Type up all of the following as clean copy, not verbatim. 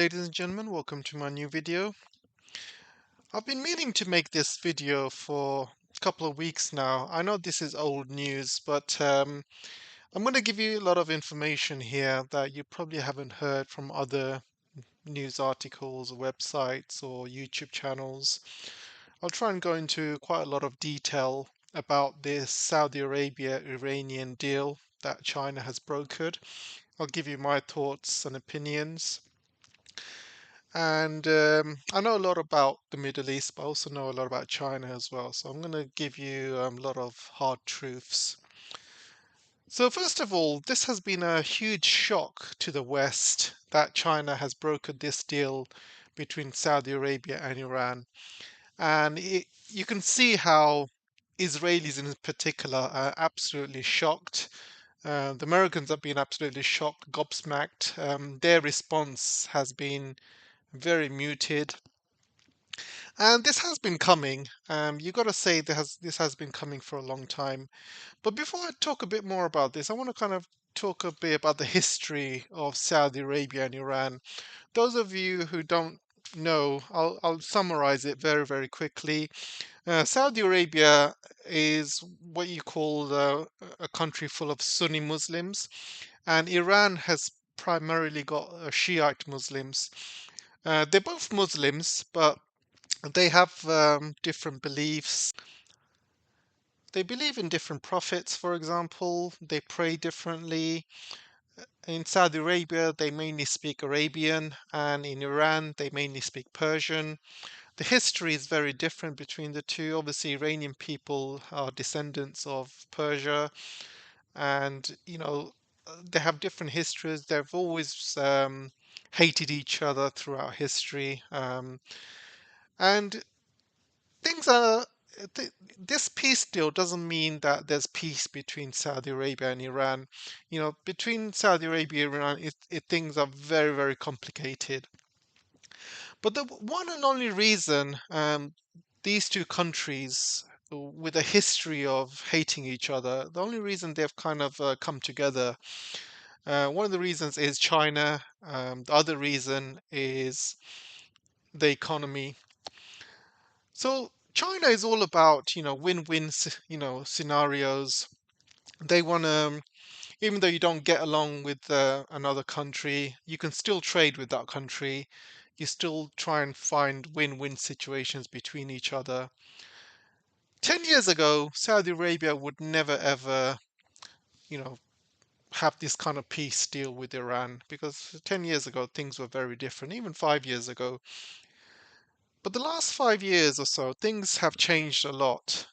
ladies and gentlemen, welcome to my new video. I've been meaning to make this video for a couple of weeks now. I know this is old news, but I'm going to give you a lot of information here that you probably haven't heard from other news articles or websites or YouTube channels. I'll try and go into quite a lot of detail about this Saudi Arabia-Iranian deal that China has brokered. I'll give you my thoughts and opinions. And I know a lot about the Middle East, but I also know a lot about China as well. So I'm going to give you a lot of hard truths. So first of all, this has been a huge shock to the West that China has brokered this deal between Saudi Arabia and Iran. And you can see how Israelis in particular are absolutely shocked. The Americans have been absolutely shocked, gobsmacked. Their response has been very muted. And this has been coming. You got to say this has been coming for a long time. But before I talk a bit more about this, I want to kind of talk a bit about the history of Saudi Arabia and Iran. Those of you who don't know, I'll summarize it very, very quickly. Saudi Arabia is what you call a country full of Sunni Muslims, and Iran has primarily got Shiite Muslims. They're both Muslims, but they have different beliefs. They believe in different prophets, for example. They pray differently. In Saudi Arabia, they mainly speak Arabian, and in Iran, they mainly speak Persian. The history is very different between the two. Obviously, Iranian people are descendants of Persia, and they have different histories. They've always hated each other throughout history, and things are this peace deal doesn't mean that there's peace between Saudi Arabia and Iran. Between Saudi Arabia and Iran, things are very, very complicated. But the one and only reason these two countries with a history of hating each other, the only reason they've kind of come together, one of the reasons is China. The other reason is the economy. So China is all about, win-win, scenarios. They want to, even though you don't get along with another country, you can still trade with that country. You still try and find win-win situations between each other. 10 years ago, Saudi Arabia would never ever, you know, have this kind of peace deal with Iran because 10 years ago things were very different, even 5 years ago. But the last 5 years or so, things have changed a lot.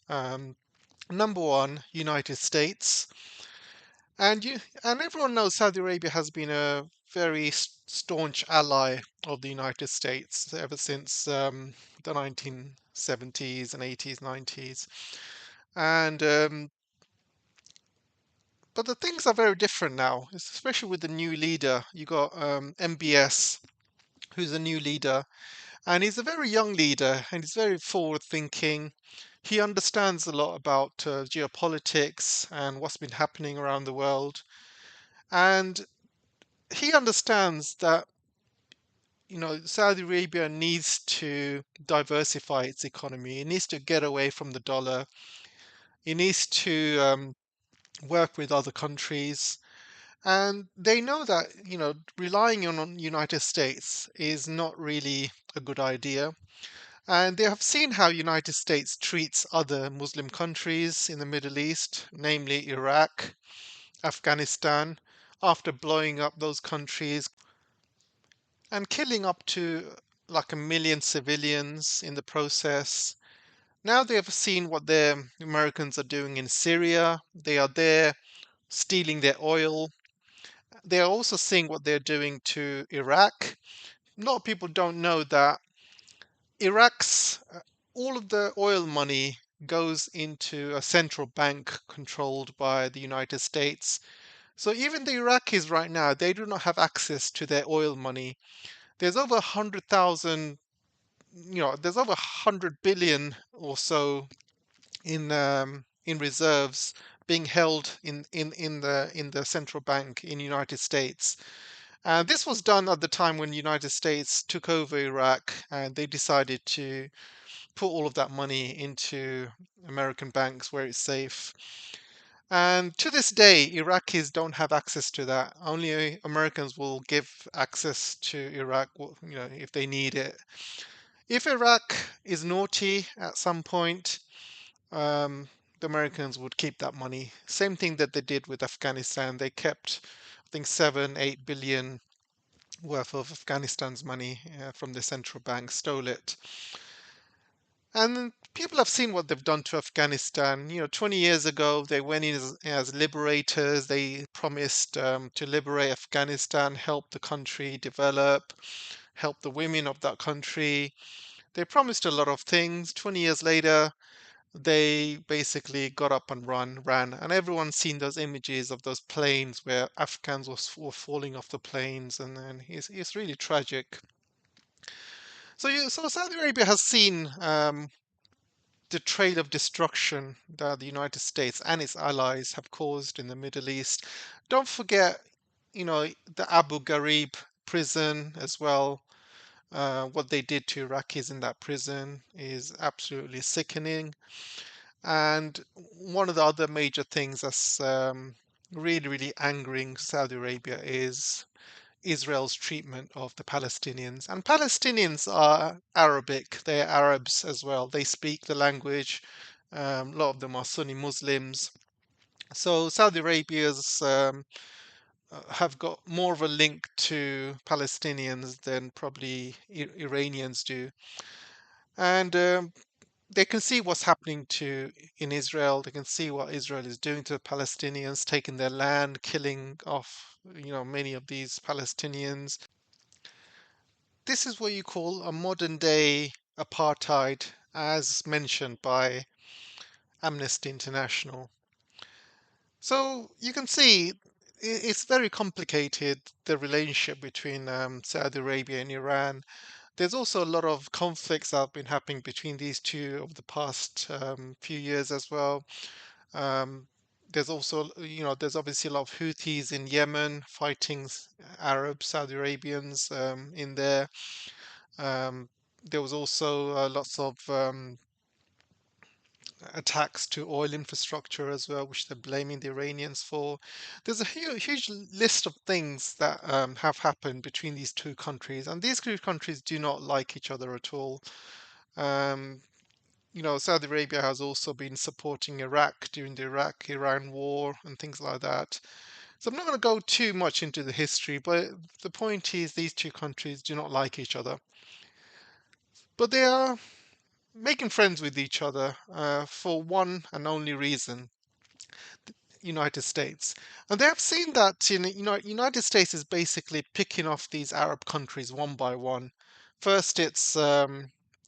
Number one, United States, and everyone knows Saudi Arabia has been a very staunch ally of the United States ever since the 1970s and 80s, 90s, and but the things are very different now, especially with the new leader. You got MBS, who's a new leader, and he's a very young leader, and he's very forward-thinking. He understands a lot about geopolitics and what's been happening around the world. And he understands that, Saudi Arabia needs to diversify its economy. It needs to get away from the dollar. It needs to work with other countries. And they know that, relying on United States is not really a good idea. And they have seen how United States treats other Muslim countries in the Middle East, namely Iraq, Afghanistan, after blowing up those countries and killing up to like 1 million civilians in the process. Now they have seen what the Americans are doing in Syria. They are there stealing their oil. They are also seeing what they're doing to Iraq. A lot of people don't know that Iraq's all of the oil money goes into a central bank controlled by the United States. So even the Iraqis right now, they do not have access to their oil money. There's over 100,000, there's over 100 billion or so in reserves being held in the central bank in the United States. And this was done at the time when the United States took over Iraq, and they decided to put all of that money into American banks where it's safe. And to this day, Iraqis don't have access to that. Only Americans will give access to Iraq, if they need it. If Iraq is naughty at some point, the Americans would keep that money. Same thing that they did with Afghanistan. They kept, I think, 7, 8 billion worth of Afghanistan's money from the central bank, stole it. And people have seen what they've done to Afghanistan. 20 years ago, they went in as liberators. They promised to liberate Afghanistan, help the country develop, help the women of that country. They promised a lot of things. 20 years later, they basically got up and ran. And everyone's seen those images of those planes where Afghans were falling off the planes. And then it's really tragic. So Saudi Arabia has seen the trail of destruction that the United States and its allies have caused in the Middle East. Don't forget, the Abu Ghraib prison as well. What they did to Iraqis in that prison is absolutely sickening. And one of the other major things that's really, really angering Saudi Arabia is Israel's treatment of the Palestinians. And Palestinians are Arabic, they're Arabs as well. They speak the language. A lot of them are Sunni Muslims. So Saudi Arabia's have got more of a link to Palestinians than probably Iranians do. And they can see what's happening to in Israel. They can see what Israel is doing to the Palestinians, taking their land, killing off, many of these Palestinians. This is what you call a modern day apartheid, as mentioned by Amnesty International. So you can see it's very complicated, the relationship between Saudi Arabia and Iran. There's also a lot of conflicts that have been happening between these two over the past few years as well. Um, there's also, there's obviously a lot of Houthis in Yemen fighting Arab Saudi Arabians in there. Um, there was also lots of attacks to oil infrastructure as well, which they're blaming the Iranians for. There's a huge list of things that have happened between these two countries, and these two countries do not like each other at all. Um, Saudi Arabia has also been supporting Iraq during the Iraq-Iran war and things like that. So I'm not going to go too much into the history, but the point is these two countries do not like each other. But they are making friends with each other for one and only reason: United States. And they have seen that United States is basically picking off these Arab countries one by one. First, it's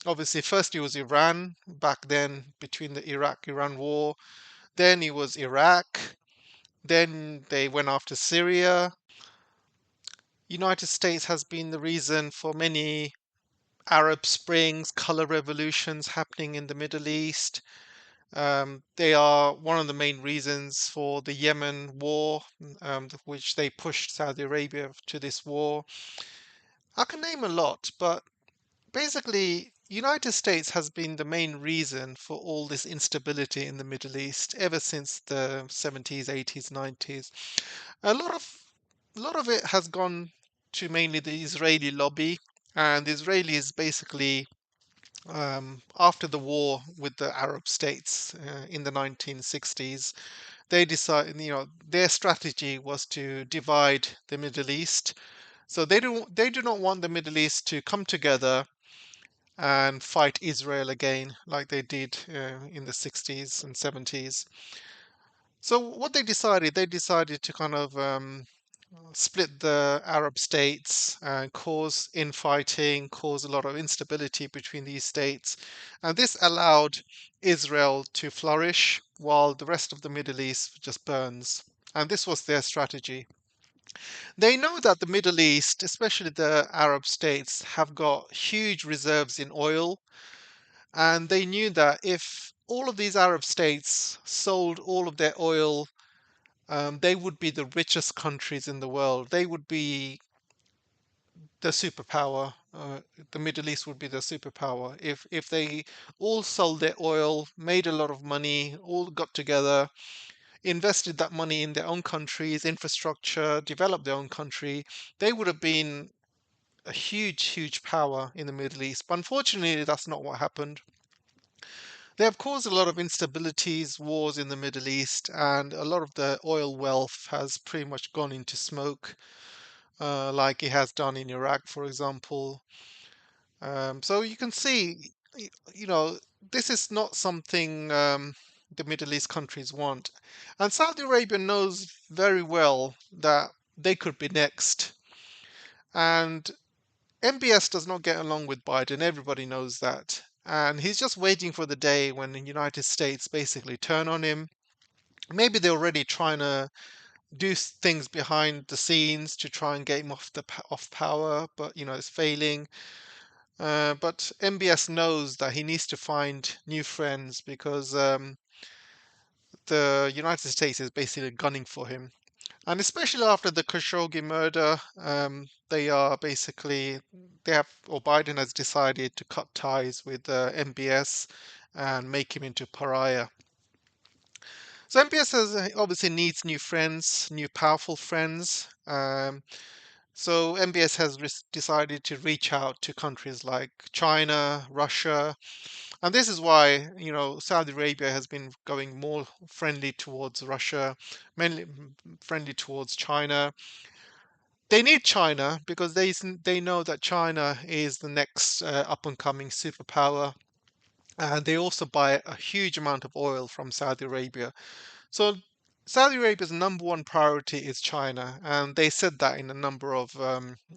obviously first it was Iran back then between the Iraq-Iran war. Then it was Iraq. Then they went after Syria. United States has been the reason for many Arab Springs, color revolutions happening in the Middle East. They are one of the main reasons for the Yemen war, which they pushed Saudi Arabia to this war. I can name a lot, but basically, United States has been the main reason for all this instability in the Middle East ever since the 70s, 80s, 90s. A lot of it has gone to mainly the Israeli lobby, and the Israelis basically after the war with the Arab states in the 1960s, they decided, their strategy was to divide the Middle East. So they do not want the Middle East to come together and fight Israel again, like they did in the 60s and 70s. So what they decided to kind of split the Arab states and cause infighting, cause a lot of instability between these states. And this allowed Israel to flourish while the rest of the Middle East just burns. And this was their strategy. They know that the Middle East, especially the Arab states, have got huge reserves in oil. And they knew that if all of these Arab states sold all of their oil, they would be the richest countries in the world. They would be the superpower. The Middle East would be the superpower if they all sold their oil, made a lot of money, all got together, invested that money in their own countries, infrastructure, developed their own country. They would have been a huge, huge power in the Middle East. But unfortunately, that's not what happened. They have caused a lot of instabilities, wars in the Middle East, and a lot of the oil wealth has pretty much gone into smoke, like it has done in Iraq, for example. So you can see, you know, this is not something the Middle East countries want. And Saudi Arabia knows very well that they could be next. And MBS does not get along with Biden. Everybody knows that. And he's just waiting for the day when the United States basically turn on him. Maybe they're already trying to do things behind the scenes to try and get him off power, but it's failing. But MBS knows that he needs to find new friends because the United States is basically gunning for him. And especially after the Khashoggi murder, or Biden has decided to cut ties with MBS and make him into pariah. So MBS obviously needs new friends, new powerful friends. So MBS has decided to reach out to countries like China, Russia, and this is why, Saudi Arabia has been going more friendly towards Russia, mainly friendly towards China. They need China because they know that China is the next up and coming superpower. And they also buy a huge amount of oil from Saudi Arabia. So Saudi Arabia's number one priority is China, and they said that in a number of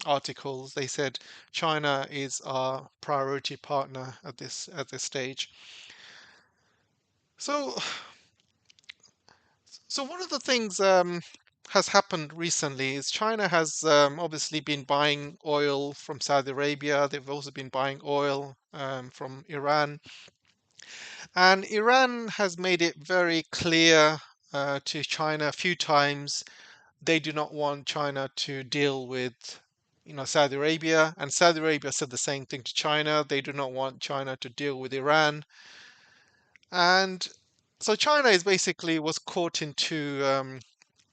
articles. They said China is our priority partner at this stage. So, so one of the things has happened recently is China has obviously been buying oil from Saudi Arabia. They've also been buying oil from Iran, and Iran has made it very clear to China a few times they do not want China to deal with Saudi Arabia, and Saudi Arabia said the same thing to China. They do not want China to deal with Iran. And so China is basically was caught into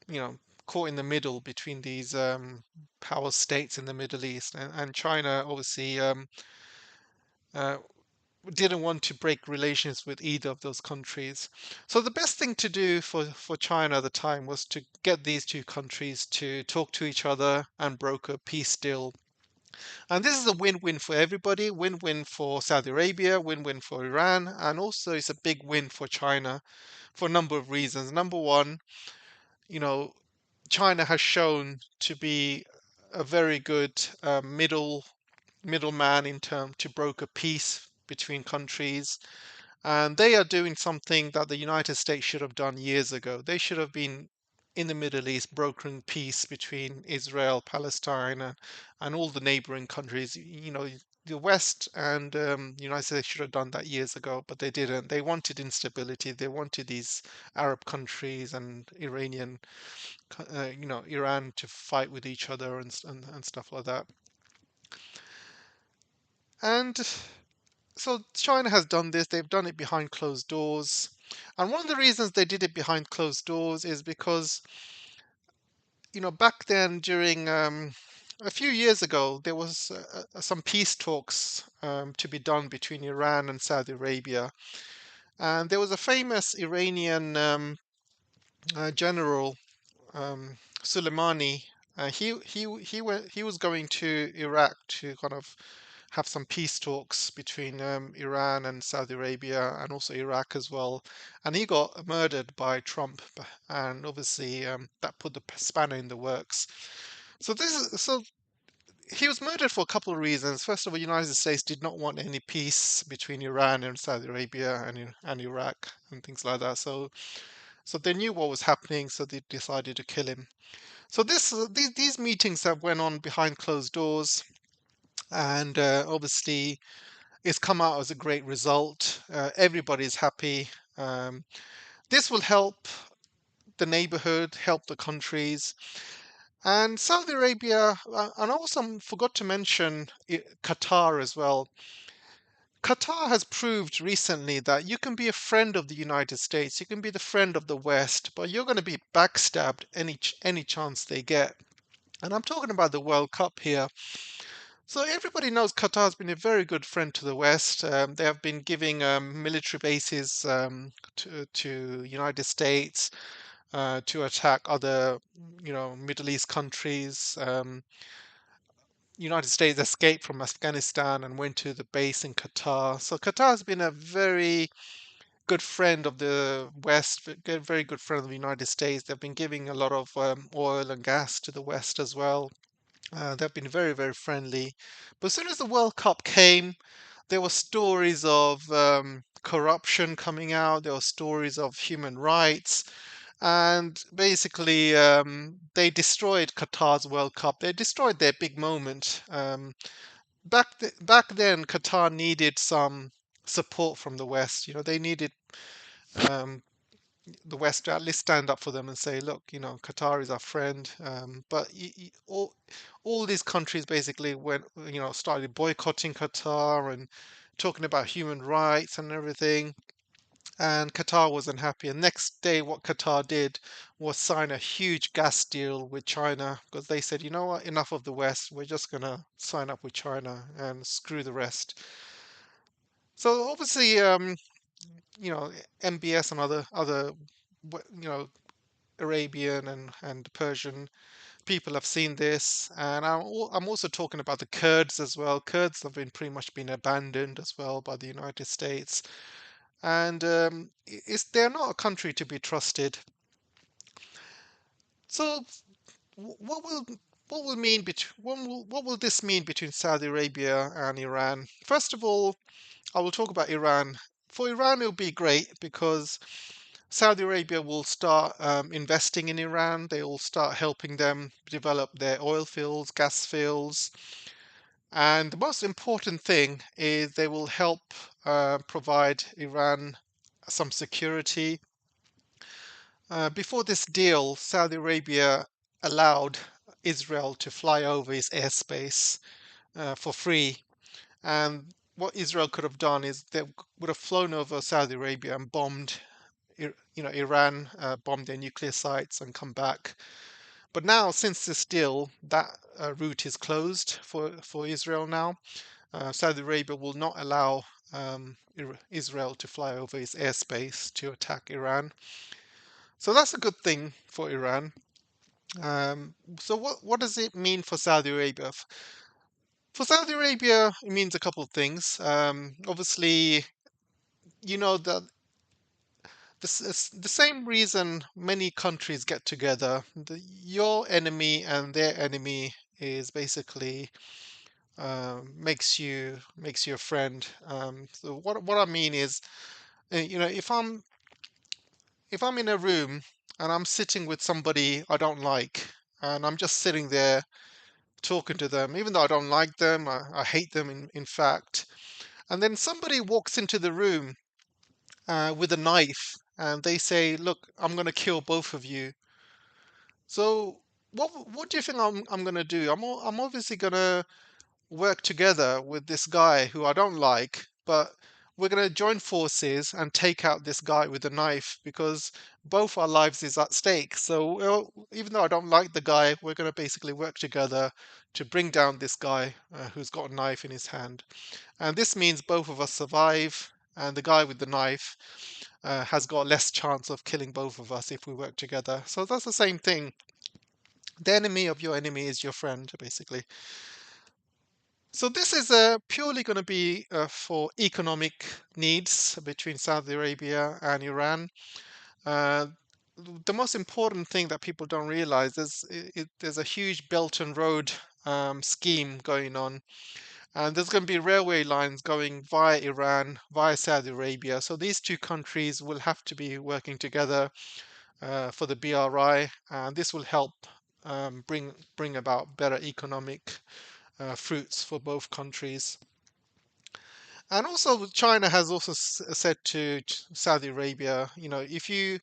you know caught in the middle between these power states in the Middle East, and China obviously uh, didn't want to break relations with either of those countries. So the best thing to do for China at the time was to get these two countries to talk to each other and broker a peace deal. And this is a win-win for everybody, win-win for Saudi Arabia, win-win for Iran, and also it's a big win for China for a number of reasons. Number one, you know, China has shown to be a very good middleman in terms to broker peace between countries. And they are doing something that the United States should have done years ago. They should have been in the Middle East brokering peace between Israel, Palestine, and all the neighboring countries. The West and the United States should have done that years ago, but they didn't. They wanted instability. They wanted these Arab countries and Iran to fight with each other and stuff like that. And so China has done this. They've done it behind closed doors. And one of the reasons they did it behind closed doors is because, back then during a few years ago, there was some peace talks to be done between Iran and Saudi Arabia. And there was a famous Iranian general, Soleimani. He was going to Iraq to kind of have some peace talks between Iran and Saudi Arabia and also Iraq as well. And he got murdered by Trump, and obviously that put the spanner in the works. So he was murdered for a couple of reasons. First of all, the United States did not want any peace between Iran and Saudi Arabia and Iraq and things like that. So they knew what was happening, so they decided to kill him. So these meetings that went on behind closed doors, and obviously it's come out as a great result. Everybody's happy. This will help the neighborhood, help the countries. And Saudi Arabia, and also forgot to mention Qatar as well. Qatar has proved recently that you can be a friend of the United States, you can be the friend of the West, but you're going to be backstabbed any chance they get. And I'm talking about the World Cup here. So everybody knows Qatar has been a very good friend to the West. They have been giving military bases to United States to attack other, Middle East countries. United States escaped from Afghanistan and went to the base in Qatar. So Qatar has been a very good friend of the West, very good friend of the United States. They've been giving a lot of oil and gas to the West as well. They've been very, very friendly. But as soon as the World Cup came, there were stories of corruption coming out. There were stories of human rights. And basically, they destroyed Qatar's World Cup. They destroyed their big moment. Back then, Qatar needed some support from the West. They needed um, the West to at least stand up for them and say, look, Qatar is our friend. But all these countries basically went, started boycotting Qatar and talking about human rights and everything. And Qatar wasn't happy. And next day, what Qatar did was sign a huge gas deal with China because they said, you know what, enough of the West. We're just gonna sign up with China and screw the rest. So obviously, MBS and other, Arabian and Persian people have seen this, and I'm also talking about the Kurds as well. Kurds have been pretty much been abandoned as well by the United States, and they're not a country to be trusted. So what will mean what will this mean between Saudi Arabia and Iran? First of all, I will talk about Iran. For Iran, it'll be great because Saudi Arabia will start investing in Iran. They will start helping them develop their oil fields, gas fields. And the most important thing is they will help provide Iran some security. Before this deal, Saudi Arabia allowed Israel to fly over its airspace for free. And what Israel could have done is they would have flown over Saudi Arabia and bombed Iran, bombed their nuclear sites and come back. But now, since this deal, that route is closed for Israel now. Saudi Arabia will not allow Israel to fly over its airspace to attack Iran. So that's a good thing for Iran. So what does it mean for Saudi Arabia? For Saudi Arabia, it means a couple of things. Obviously, that the same reason many countries get together. Your enemy and their enemy is basically makes you a friend. So what I mean is, if I'm in a room and I'm sitting with somebody I don't like, and I'm just sitting there talking to them, even though I don't like them, I hate them in fact, and then somebody walks into the room with a knife and they say, "Look, I'm going to kill both of you." So what do you think I'm going to do? I'm obviously going to work together with this guy who I don't like, but we're going to join forces and take out this guy with a knife because both our lives is at stake. So even though I don't like the guy, we're going to basically work together to bring down this guy who's got a knife in his hand. And this means both of us survive, and the guy with the knife has got less chance of killing both of us if we work together. So that's the same thing. The enemy of your enemy is your friend, basically. So this is purely going to be for economic needs between Saudi Arabia and Iran. Uh, the most important thing that people don't realize is there's a huge Belt and Road scheme going on. And there's going to be railway lines going via Iran, via Saudi Arabia. So these two countries will have to be working together for the BRI, and this will help bring about better economic fruits for both countries. And also, China has also said to Saudi Arabia, if you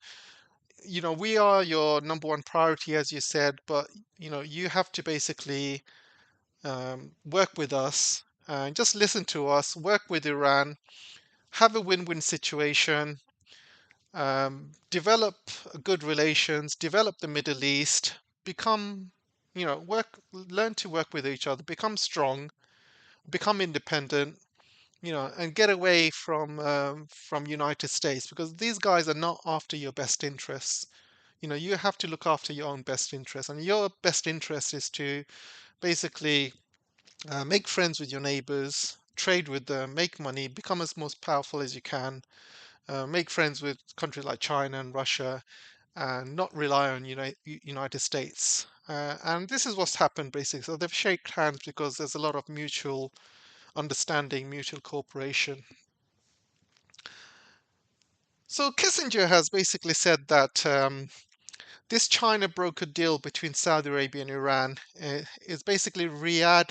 we are your number one priority, as you said, but you have to basically work with us and just listen to us, work with Iran, have a win-win situation, develop good relations, develop the Middle East, become, learn to work with each other, become strong, become independent, and get away from United States, because these guys are not after your best interests. You have to look after your own best interests, and your best interest is to basically make friends with your neighbors, trade with them, make money, become as most powerful as you can, make friends with countries like China and Russia, and not rely on United States. And this is what's happened basically. So they've shaked hands because there's a lot of mutual understanding, mutual cooperation. So Kissinger has basically said that this China broker deal between Saudi Arabia and Iran is basically Riyadh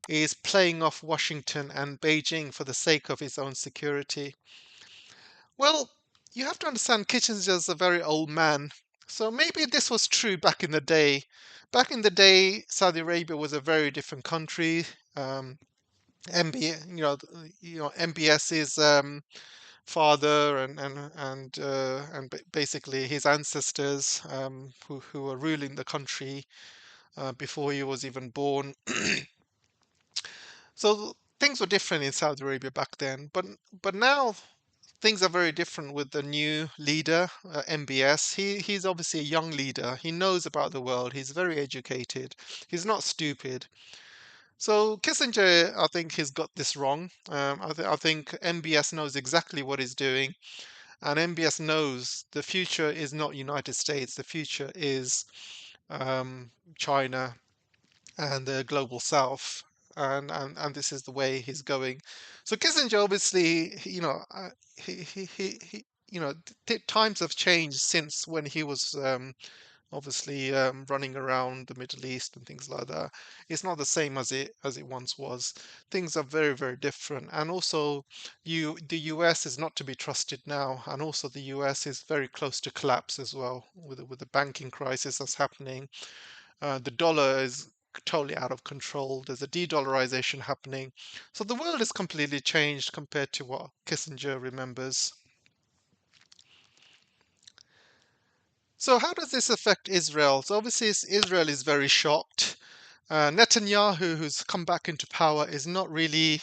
is playing off Washington and Beijing for the sake of his own security. Well, you have to understand Kissinger's a very old man. So maybe this was true back in the day. Back in the day, Saudi Arabia was a very different country. MB, MBS's father and basically his ancestors who were ruling the country before he was even born. So things were different in Saudi Arabia back then, but now things are very different with the new leader, MBS. He's obviously a young leader. He knows about the world. He's very educated. He's not stupid. So Kissinger, I think he's got this wrong. I think MBS knows exactly what he's doing, and MBS knows the future is not United States. The future is China and the global south, and this is the way he's going. So Kissinger obviously, he times have changed since when he was obviously running around the Middle East and things like that. It's not the same as it once was. Things are very, very different, and also the US is not to be trusted now, and also the US is very close to collapse as well with the banking crisis that's happening. The dollar is totally out of control. There's a de-dollarization happening. So the world is completely changed compared to what Kissinger remembers. So how does this affect Israel? So obviously Israel is very shocked. Netanyahu, who's come back into power, is not really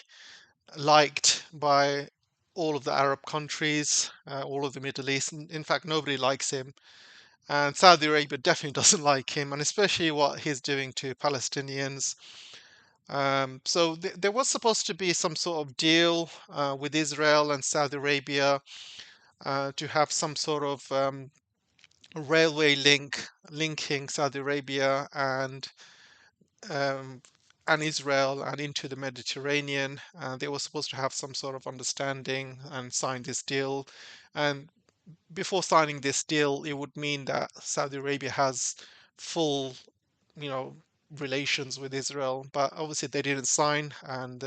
liked by all of the Arab countries, all of the Middle East. In fact, nobody likes him. And Saudi Arabia definitely doesn't like him, and especially what he's doing to Palestinians. So there was supposed to be some sort of deal with Israel and Saudi Arabia to have some sort of railway link linking Saudi Arabia um, and Israel and into the Mediterranean. They were supposed to have some sort of understanding and sign this deal. And before signing this deal, it would mean that Saudi Arabia has full, you know, relations with Israel. But obviously they didn't sign, and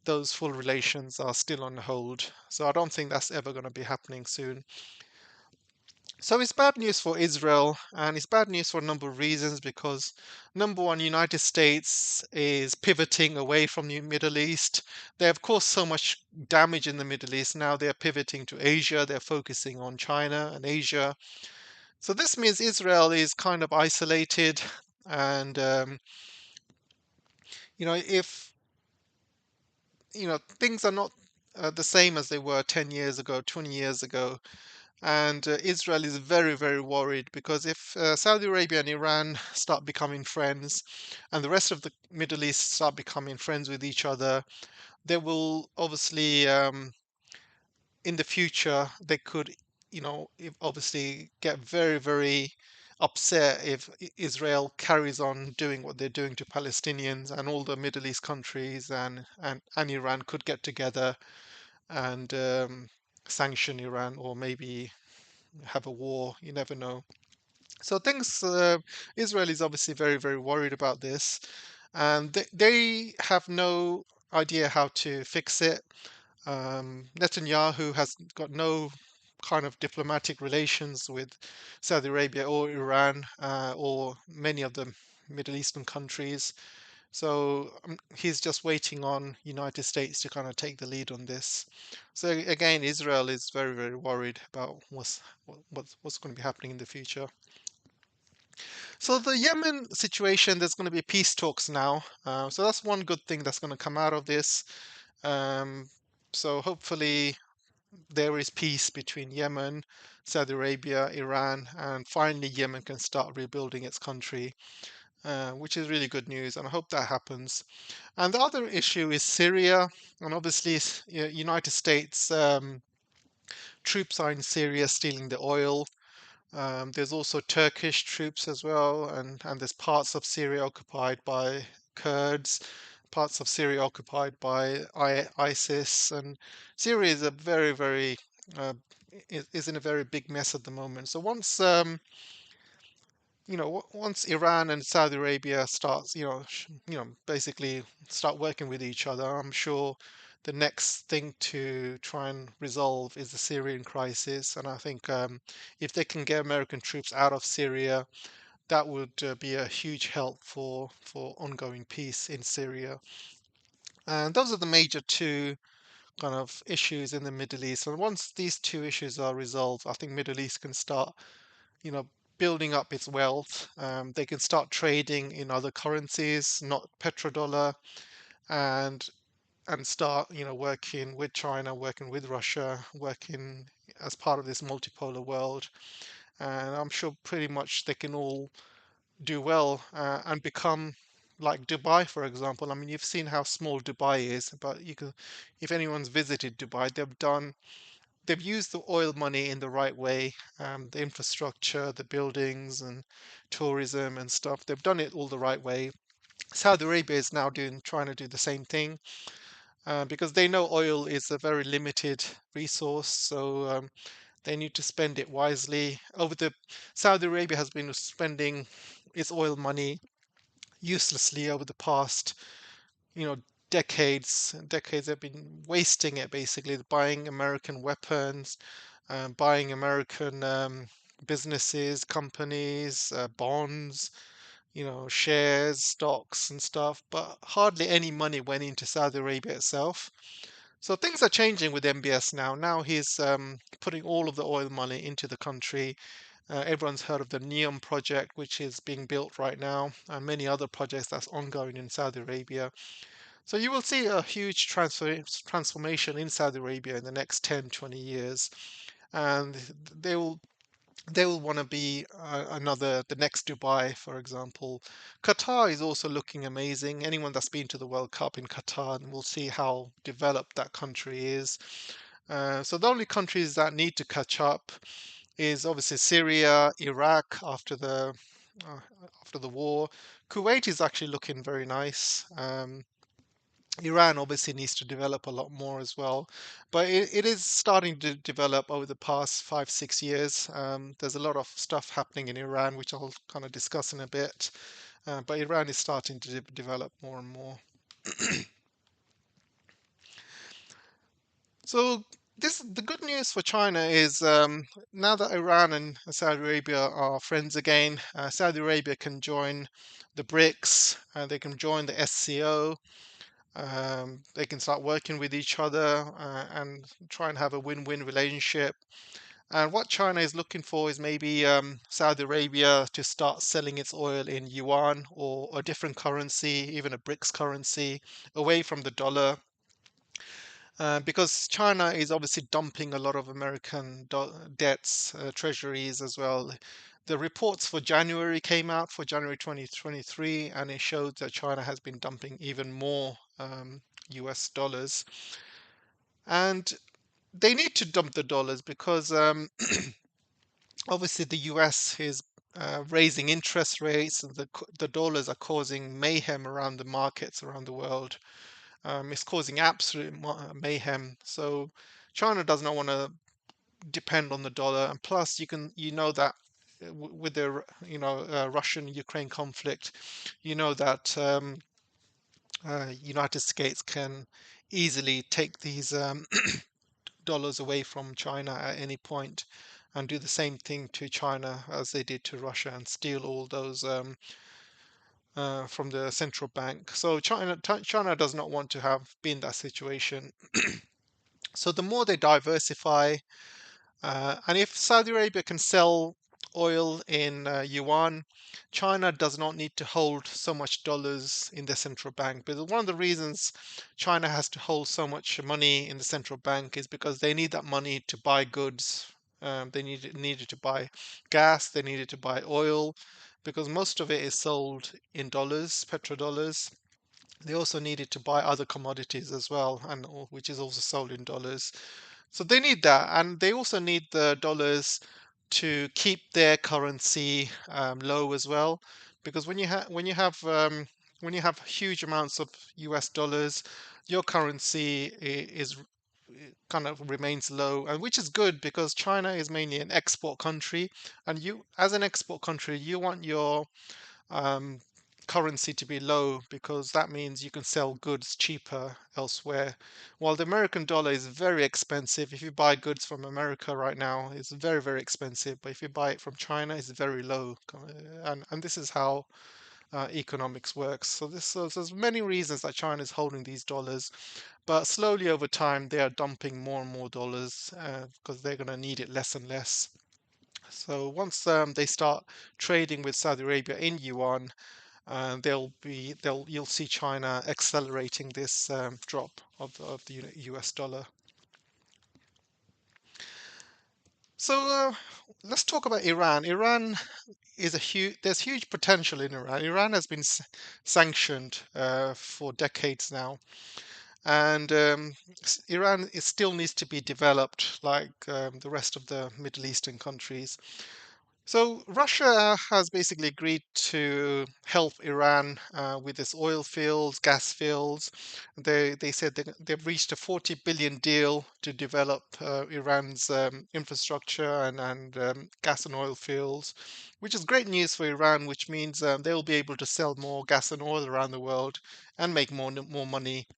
those full relations are still on hold. So I don't think that's ever going to be happening soon. So it's bad news for Israel, and it's bad news for a number of reasons because number one, United States is pivoting away from the Middle East. They have caused so much damage in the Middle East. Now they're pivoting to Asia. They're focusing on China and Asia. So this means Israel is kind of isolated, and if things are not the same as they were 10 years ago, 20 years ago. And Israel is very, very worried because if Saudi Arabia and Iran start becoming friends and the rest of the Middle East start becoming friends with each other, they will obviously, in the future, they could, obviously get very, very upset if Israel carries on doing what they're doing to Palestinians, and all the Middle East countries and Iran could get together and sanction Iran, or maybe have a war. You never know. So things, Israel is obviously very, very worried about this, and they have no idea how to fix it. Netanyahu has got no kind of diplomatic relations with Saudi Arabia or Iran or many of the Middle Eastern countries. So he's just waiting on United States to kind of take the lead on this. So again, Israel is very, very worried about what's going to be happening in the future. So the Yemen situation, there's going to be peace talks now. So that's one good thing that's going to come out of this. Um, so hopefully there is peace between Yemen, Saudi Arabia, Iran, and finally Yemen can start rebuilding its country, which is really good news, and I hope that happens. And the other issue is Syria, and obviously United States troops are in Syria stealing the oil. There's also Turkish troops as well, and there's parts of Syria occupied by Kurds, parts of Syria occupied by ISIS, and Syria is a very, very is in a very big mess at the moment. So once once Iran and Saudi Arabia starts, basically start working with each other, I'm sure the next thing to try and resolve is the Syrian crisis. And I think if they can get American troops out of Syria, that would be a huge help for ongoing peace in Syria. And those are the major two kind of issues in the Middle East. And once these two issues are resolved, I think Middle East can start you know, building up its wealth. They can start trading in other currencies, not petrodollar, and start, working with China, working with Russia, working as part of this multipolar world. And I'm sure pretty much they can all do well and become like Dubai, for example. I mean, you've seen how small Dubai is, but if anyone's visited Dubai, they've used the oil money in the right way, the infrastructure, the buildings and tourism and stuff. They've done it all the right way. Saudi Arabia is now trying to do the same thing because they know oil is a very limited resource, so they need to spend it wisely. Saudi Arabia has been spending its oil money uselessly over the past, you know, decades and decades. They've been wasting it basically, buying American weapons, buying American businesses, companies, bonds, shares, stocks, and stuff, but hardly any money went into Saudi Arabia itself. So things are changing with MBS now. Now he's putting all of the oil money into the country. Everyone's heard of the NEOM project, which is being built right now, and many other projects that's ongoing in Saudi Arabia. So you will see a huge transformation in Saudi Arabia in the next 10, 20 years, and they will they will want to be the next Dubai, for example. Qatar is also looking amazing. Anyone that's been to the World Cup in Qatar will see how developed that country is. So the only countries that need to catch up is obviously Syria, Iraq uh, after the war. Kuwait is actually looking very nice. Iran obviously needs to develop a lot more as well, but it is starting to develop over the past 5, 6 years. There's a lot of stuff happening in Iran, which I'll kind of discuss in a bit, but Iran is starting to develop more and more. So the good news for China is now that Iran and Saudi Arabia are friends again, Saudi Arabia can join the BRICS, they can join the SCO. They can start working with each other and try and have a win-win relationship. And what China is looking for is maybe Saudi Arabia to start selling its oil in yuan or a different currency, even a BRICS currency, away from the dollar. Because China is obviously dumping a lot of American debts, treasuries as well. The reports for January came out for January 2023, and it showed that China has been dumping even more US dollars. And they need to dump the dollars because obviously the US is raising interest rates, and the dollars are causing mayhem around the markets around the world. It's causing absolute mayhem. So China does not want to depend on the dollar, and plus you know that with the Russian-Ukraine conflict, you know that United States can easily take these dollars away from China at any point and do the same thing to China as they did to Russia and steal all those from the central bank. So China does not want to have be in that situation. So the more they diversify, and if Saudi Arabia can sell oil in yuan, China does not need to hold so much dollars in their central bank. But one of the reasons China has to hold so much money in the central bank is because they need that money to buy goods. They needed to buy gas, they needed to buy oil, because most of it is sold in dollars, petrodollars. They also needed to buy other commodities as well, and which is also sold in dollars. So they need that, and they also need the dollars to keep their currency low as well, because when you have huge amounts of US dollars, your currency is kind of remains low, and which is good because China is mainly an export country, and you, as an export country, you want your um, currency to be low because that means you can sell goods cheaper elsewhere. While the American dollar is very expensive, if you buy goods from America right now, it's very, very expensive. But if you buy it from China, it's very low. And this is how economics works. So there's many reasons that China is holding these dollars, but slowly over time they are dumping more and more dollars because they're going to need it less and less. So once they start trading with Saudi Arabia in yuan, you'll see China accelerating this drop of the US dollar. So let's talk about Iran. Iran is there's huge potential in Iran. Iran has been sanctioned for decades now, and Iran still needs to be developed like the rest of the Middle Eastern countries. So Russia has basically agreed to help Iran with its oil fields, gas fields. They said they've reached a 40 billion deal to develop Iran's infrastructure and gas and oil fields, which is great news for Iran, which means they'll be able to sell more gas and oil around the world and make more money.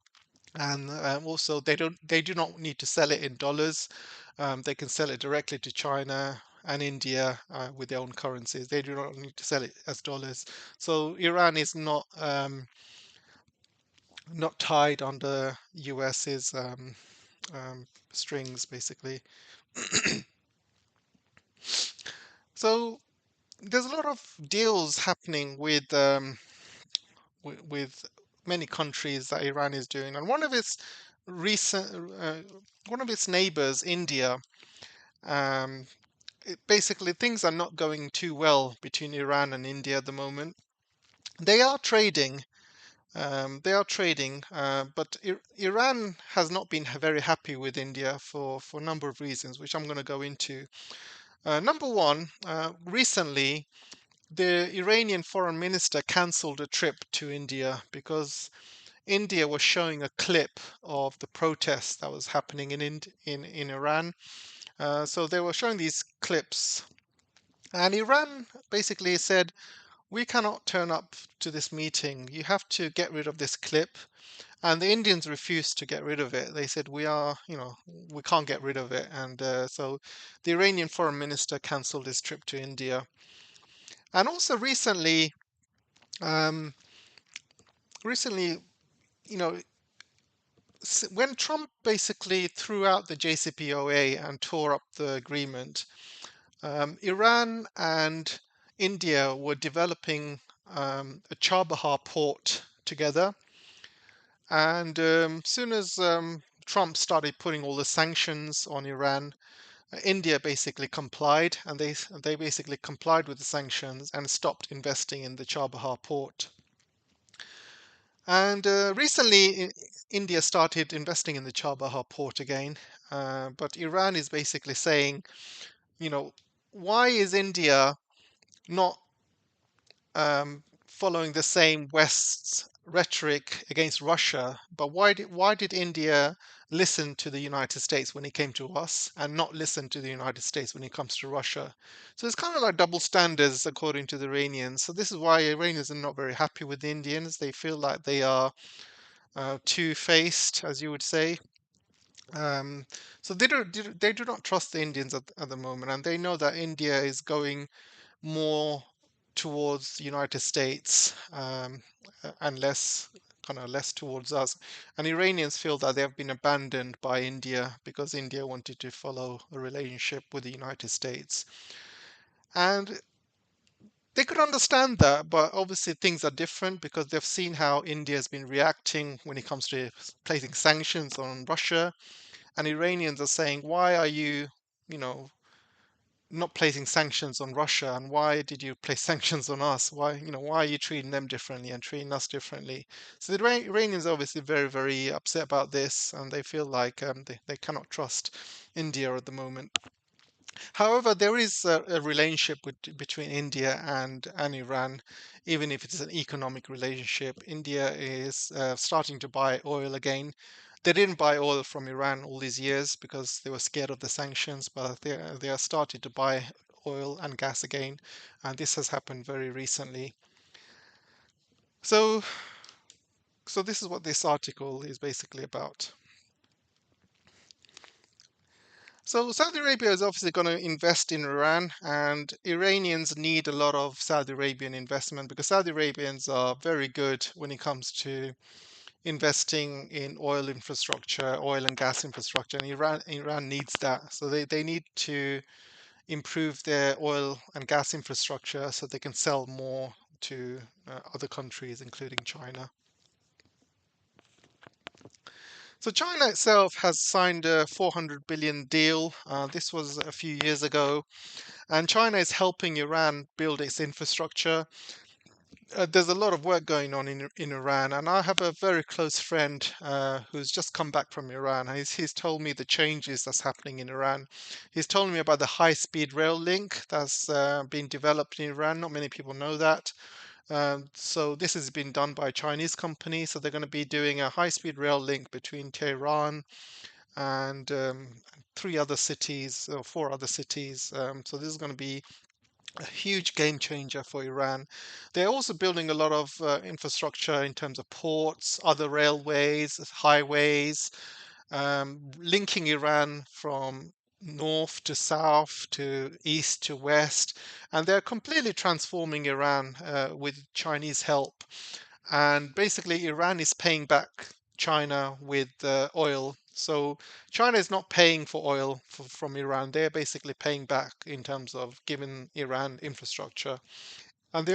And also they do not need to sell it in dollars. They can sell it directly to China and India with their own currencies. They do not need to sell it as dollars. So Iran is not tied under US's strings, basically. So there's a lot of deals happening with many countries that Iran is doing, and recent one of its neighbors, India. Um, Basically, things are not going too well between Iran and India at the moment. They are trading. But Iran has not been very happy with India for a number of reasons, which I'm going to go into. Number one, recently the Iranian foreign minister cancelled a trip to India because India was showing a clip of the protests that was happening in Iran. So they were showing these clips, and Iran basically said, "We cannot turn up to this meeting. You have to get rid of this clip." And the Indians refused to get rid of it. They said, we can't get rid of it." And so the Iranian foreign minister cancelled his trip to India. And also um, recently, you know, when Trump basically threw out the JCPOA and tore up the agreement, Iran and India were developing a Chabahar port together. And soon as Trump started putting all the sanctions on Iran, India basically complied, and they basically complied with the sanctions and stopped investing in the Chabahar port. And recently, India started investing in the Chabahar port again, but Iran is basically saying, you know, why is India not following the same West's rhetoric against Russia, but why did India listen to the United States when it came to us and not listen to the United States when it comes to Russia? So it's kind of like double standards according to the Iranians. So this is why Iranians are not very happy with the Indians. They feel like they are two-faced, as you would say. Um, so they do not trust the Indians at the moment, and they know that India is going more towards the United States, and less kind of less towards us. And Iranians feel that they have been abandoned by India because India wanted to follow a relationship with the United States. And they could understand that, but obviously things are different because they've seen how India has been reacting when it comes to placing sanctions on Russia. And Iranians are saying, why are you, you know, not placing sanctions on Russia, and why did you place sanctions on us? Why, why are you treating them differently and treating us differently? So the Iranians are obviously very, very upset about this, and they feel like they cannot trust India at the moment. However, there is a relationship between India and Iran, even if it's an economic relationship. India is starting to buy oil again. They didn't buy oil from Iran all these years because they were scared of the sanctions, but they are starting to buy oil and gas again, and this has happened very recently. So, so this is what this article is basically about. So Saudi Arabia is obviously going to invest in Iran, and Iranians need a lot of Saudi Arabian investment because Saudi Arabians are very good when it comes to investing in oil infrastructure, oil and gas infrastructure, and Iran needs that. So they need to improve their oil and gas infrastructure so they can sell more to other countries, including China. So China itself has signed a 400 billion deal. This was a few years ago. And China is helping Iran build its infrastructure. There's a lot of work going on in Iran, and I have a very close friend who's just come back from Iran. He's told me the changes that's happening in Iran. He's told me about the high-speed rail link that's been developed in Iran. Not many people know that. So this has been done by a Chinese company. So they're going to be doing a high-speed rail link between Tehran and three other cities or four other cities. So this is going to be a huge game changer for Iran. They're also building a lot of infrastructure in terms of ports, other railways, highways, linking Iran from north to south to east to west. And they're completely transforming Iran with Chinese help. And basically, Iran is paying back China with oil. So China is not paying for oil from Iran. They're basically paying back in terms of giving Iran infrastructure. And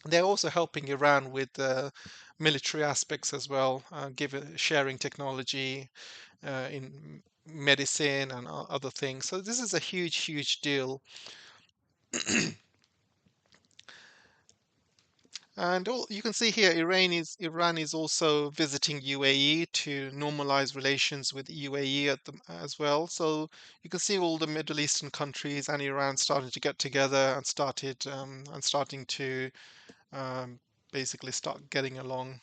they're also helping Iran with military aspects as well, sharing technology in medicine and other things. So this is a huge, huge deal. And you can see here, Iran is also visiting UAE to normalize relations with UAE as well. So you can see all the Middle Eastern countries and Iran starting to get together and starting to um, basically start getting along.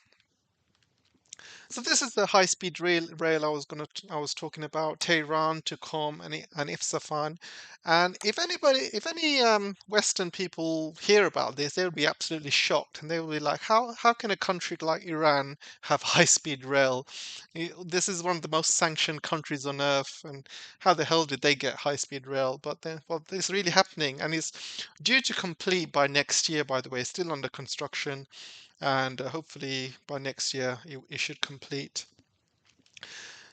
So this is the high-speed rail I was talking about, Tehran to Qom and Isfahan. And if any Western people hear about this, they'll be absolutely shocked, and they will be like, how can a country like Iran have high-speed rail? This is one of the most sanctioned countries on earth, and how the hell did they get high-speed rail? But well, it's really happening, and it's due to complete by next year. By the way, still under construction, and hopefully by next year it should complete.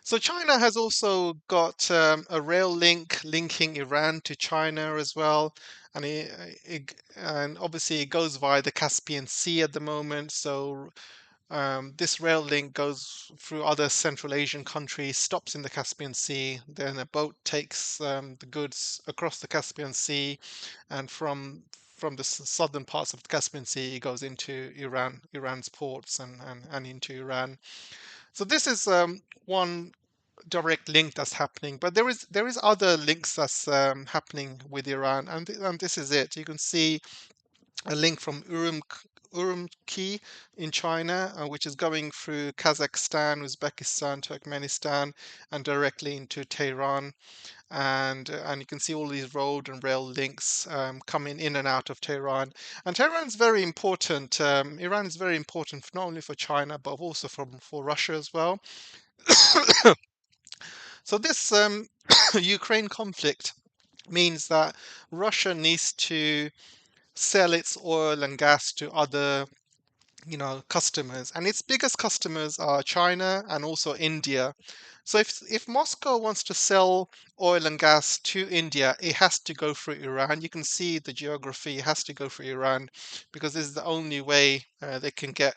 So China has also got a rail link linking Iran to China as well, and and obviously it goes via the Caspian Sea at the moment. So this rail link goes through other Central Asian countries, stops in the Caspian Sea, then a boat takes the goods across the Caspian Sea, and from the southern parts of the Caspian Sea, it goes into Iran's ports and into Iran. So this is one direct link that's happening, but there is other links that's happening with Iran, and this is it. You can see a link from Urumqi in China, which is going through Kazakhstan, Uzbekistan, Turkmenistan, and directly into Tehran. And you can see all these road and rail links coming in and out of Tehran. And Tehran is very important. Iran is very important not only for China but also for Russia as well. So this Ukraine conflict means that Russia needs to sell its oil and gas to other, customers, and its biggest customers are China and also India. So if Moscow wants to sell oil and gas to India, it has to go through Iran. You can see the geography, it has to go through Iran because this is the only way uh, they can get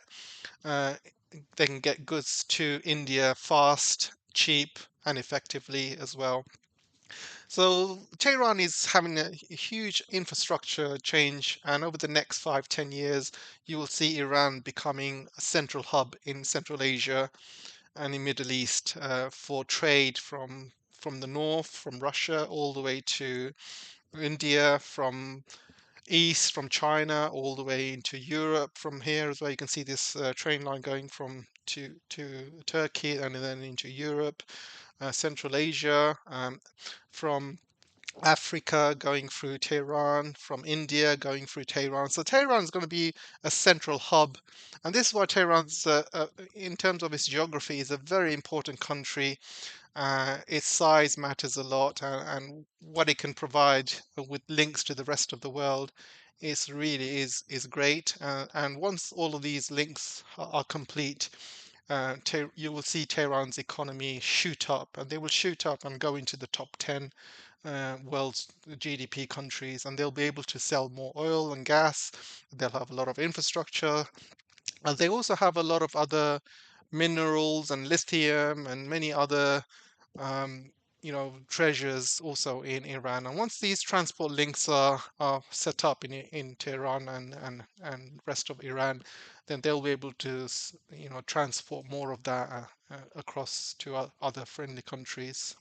goods to India fast, cheap, and effectively as well. So Tehran is having a huge infrastructure change, and over the next 5, 10 years, you will see Iran becoming a central hub in Central Asia and in Middle East for trade from the north, from Russia, all the way to India, from east, from China, all the way into Europe. From here as well, you can see this train line going from to Turkey and then into Europe, Central Asia, from Africa going through Tehran, from India going through Tehran. So Tehran is going to be a central hub, and this is why Tehran's, in terms of its geography, is a very important country. Its size matters a lot, and what it can provide with links to the rest of the world is great. And once all of these links are complete, you will see Tehran's economy shoot up, and they will shoot up and go into the top 10 world's GDP countries, and they'll be able to sell more oil and gas. They'll have a lot of infrastructure, and they also have a lot of other minerals and lithium and many other um, treasures also in Iran. And once these transport links are set up in Tehran and rest of Iran, then they'll be able to transport more of that across to other friendly countries.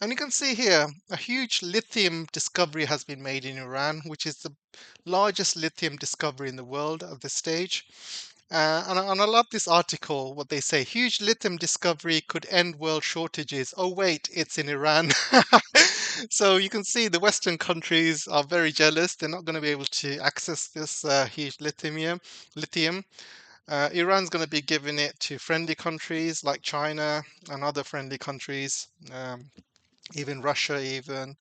And you can see here a huge lithium discovery has been made in Iran, which is the largest lithium discovery in the world at this stage. And I love this article, what they say. Huge lithium discovery could end world shortages. Oh, wait, it's in Iran. So you can see the Western countries are very jealous. They're not going to be able to access this huge lithium. Iran's going to be giving it to friendly countries like China and other friendly countries, even Russia, even.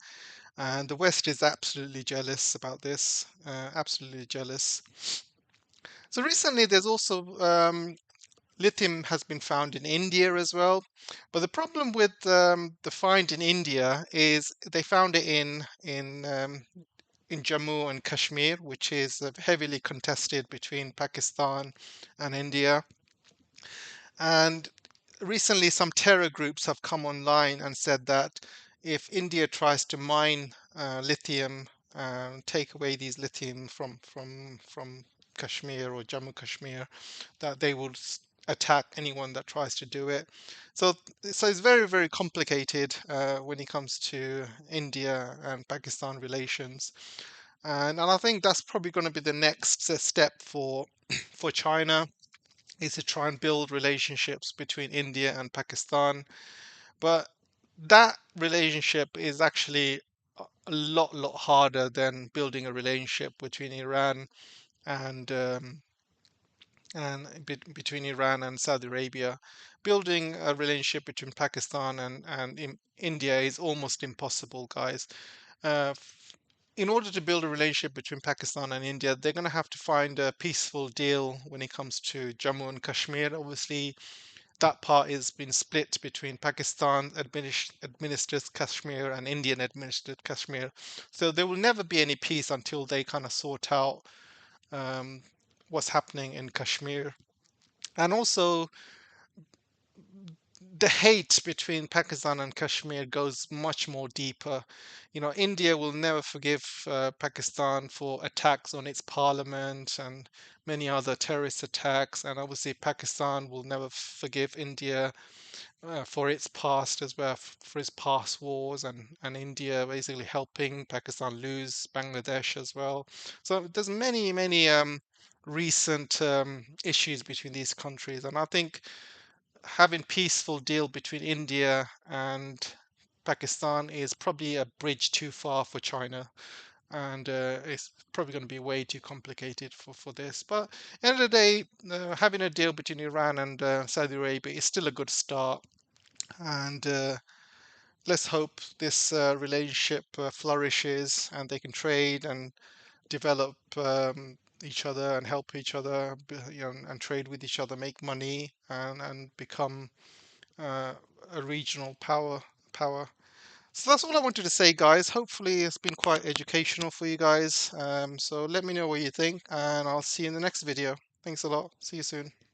And the West is absolutely jealous about this, absolutely jealous. So recently, there's also lithium has been found in India as well. But the problem with the find in India is they found it in Jammu and Kashmir, which is heavily contested between Pakistan and India. And recently, some terror groups have come online and said that if India tries to mine lithium, take away these lithium from Kashmir or Jammu Kashmir, that they will attack anyone that tries to do it. So it's very, very complicated when it comes to India and Pakistan relations. And I think that's probably going to be the next step for for China, is to try and build relationships between India and Pakistan. But that relationship is actually a lot harder than building a relationship between Iran and between Iran and Saudi Arabia. Building a relationship between Pakistan and India is almost impossible, guys. In order to build a relationship between Pakistan and India, they're going to have to find a peaceful deal when it comes to Jammu and Kashmir. Obviously, that part has been split between Pakistan administered Kashmir and Indian administered Kashmir. So there will never be any peace until they kind of sort out um, what's happening in Kashmir. And also, the hate between Pakistan and Kashmir goes much more deeper. India will never forgive Pakistan for attacks on its parliament and many other terrorist attacks. And obviously, Pakistan will never forgive India for its past as well, for its past wars, and India basically helping Pakistan lose Bangladesh as well. So there's many recent issues between these countries, and I think having peaceful deal between India and Pakistan is probably a bridge too far for China, and it's probably going to be way too complicated for this. But end of the day, having a deal between Iran and Saudi Arabia is still a good start. and let's hope this relationship flourishes and they can trade and develop each other and help each other, and trade with each other, make money, and become uh, a regional power. So that's all I wanted to say, guys. Hopefully, it's been quite educational for you guys. So let me know what you think, and I'll see you in the next video. Thanks a lot. See you soon.